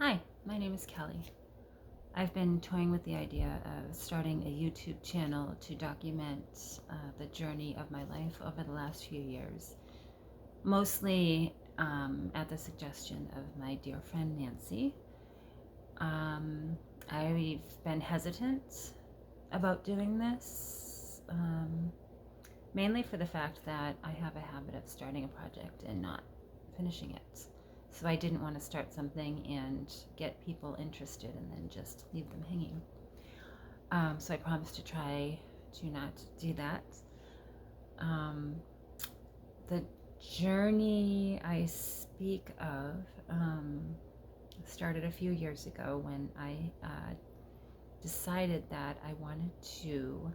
Hi, my name is Kelly. I've been toying with the idea of starting a YouTube channel to document the journey of my life over the last few years, mostly at the suggestion of my dear friend Nancy. Um, I've been hesitant about doing this, mainly for the fact that I have a habit of starting a project and not finishing it. So I didn't want to start something and get people interested and then just leave them hanging. So I promised to try to not do that. Um, the journey I speak of started a few years ago when I decided that I wanted to,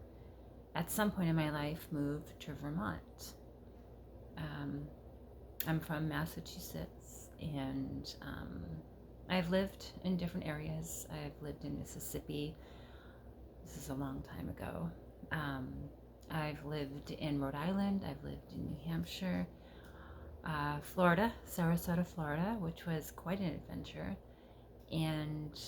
at some point in my life, move to Vermont. I'm from Massachusetts, and I've lived in different areas. I've lived in Mississippi. This is a long time ago. I've lived in Rhode Island. I've lived in New Hampshire, Florida, Sarasota, Florida, which was quite an adventure. And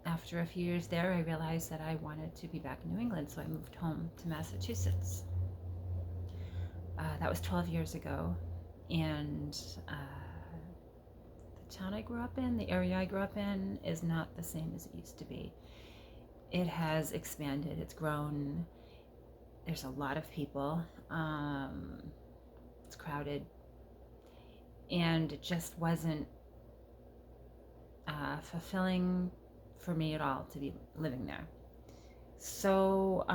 after a few years there, I realized that I wanted to be back in New England, so I moved home to Massachusetts. That was 12 years ago, and the town I grew up in, the area I grew up in, is not the same as it used to be. It has expanded, it's grown, there's a lot of people, it's crowded, and it just wasn't fulfilling for me at all to be living there. So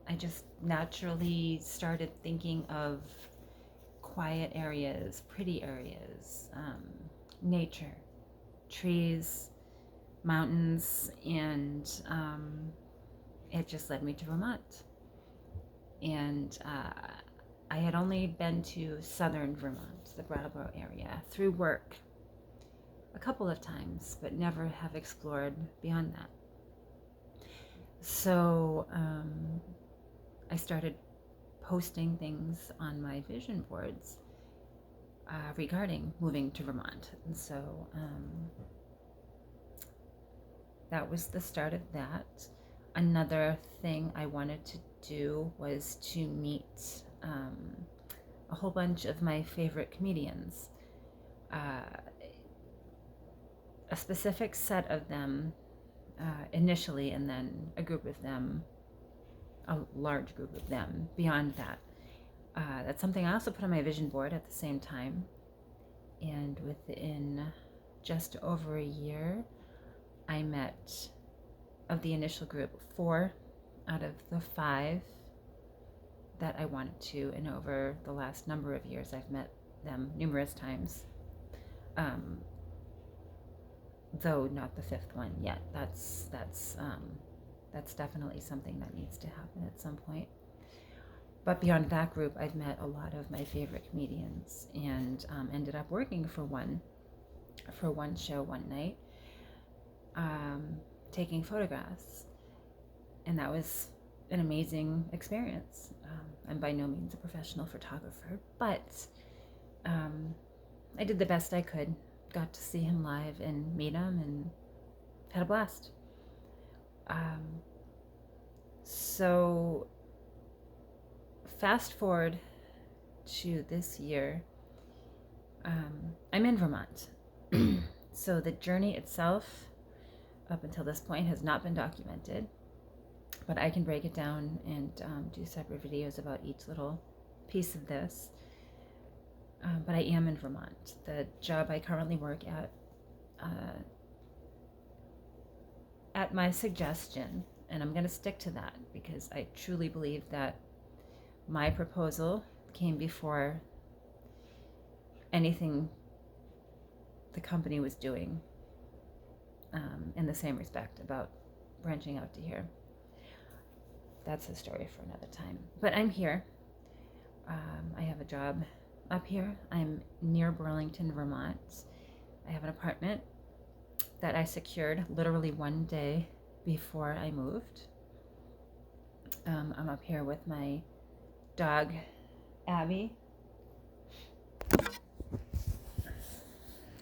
I just naturally started thinking of quiet areas, pretty areas, nature, trees, mountains, and it just led me to Vermont. And I had only been to southern Vermont, the Brattleboro area, through work a couple of times, but never have explored beyond that. So I started posting things on my vision boards regarding moving to Vermont. And so that was the start of that. Another thing I wanted to do was to meet a whole bunch of my favorite comedians. A specific set of them initially, and then a group of them, a large group of them beyond that. That's something I also put on my vision board at the same time. And within just over a year, I met, of the initial group, 4 out of the 5 that I wanted to. And over the last number of years, I've met them numerous times. Though not the 5th one yet. That's definitely something that needs to happen at some point. But beyond that group, I've met a lot of my favorite comedians, and ended up working for one show one night, taking photographs, and that was an amazing experience. I'm by no means a professional photographer, but I did the best I could. Got to see him live and meet him, and had a blast. So fast forward to this year, I'm in Vermont. So the journey itself up until this point has not been documented, but I can break it down and do separate videos about each little piece of this. But I am in Vermont. The job I currently work at my suggestion, and I'm going to stick to that because I truly believe that my proposal came before anything the company was doing, in the same respect about branching out to here. That's a story for another time. But I'm here. I have a job up here. I'm near Burlington, Vermont. I have an apartment that I secured literally one day before I moved. I'm up here with my dog, Abby.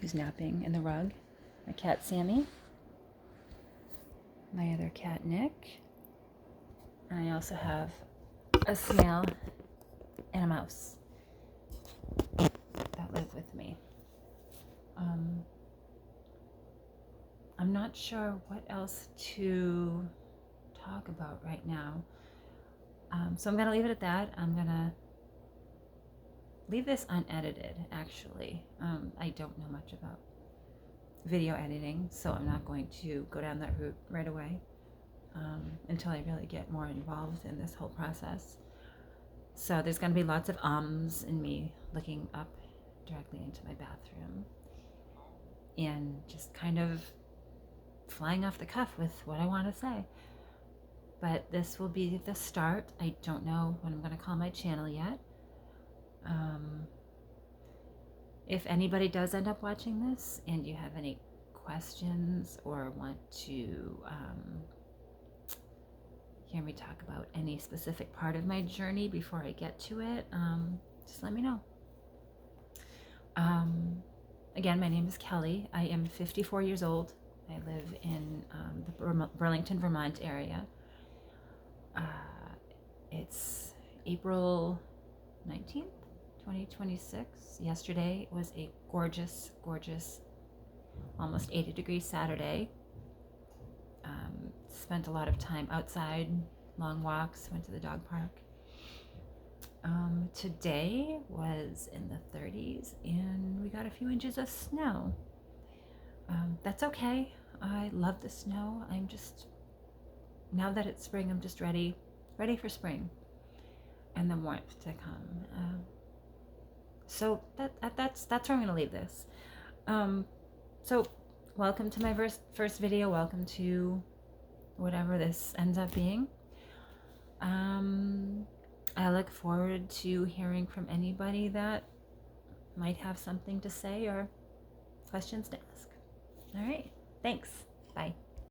who's napping in the rug, my cat Sammy, my other cat Nick, and I also have a snail and a mouse that live with me. I'm not sure what else to talk about right now. So I'm going to leave it at that. I'm going to leave this unedited, actually. I don't know much about video editing, so I'm not going to go down that route right away until I really get more involved in this whole process. So there's going to be lots of ums and me looking up directly into my bathroom and just kind of flying off the cuff with what I want to say. But this will be the start. I don't know what I'm going to call my channel yet. If anybody does end up watching this and you have any questions or want to hear me talk about any specific part of my journey before I get to it, just let me know. Again, my name is Kelly. I am 54 years old. I live in the Burlington, Vermont area. It's April 19th, 2026. Yesterday was a gorgeous, gorgeous, almost 80-degree Saturday. Spent a lot of time outside, long walks, went to the dog park. Today was in the 30s and we got a few inches of snow. That's okay. I love the snow. Now that it's spring, I'm just ready for spring and the warmth to come. So that's where I'm going to leave this. So welcome to my first video. Welcome to whatever this ends up being. I look forward to hearing from anybody that might have something to say or questions to ask. All right. Thanks. Bye.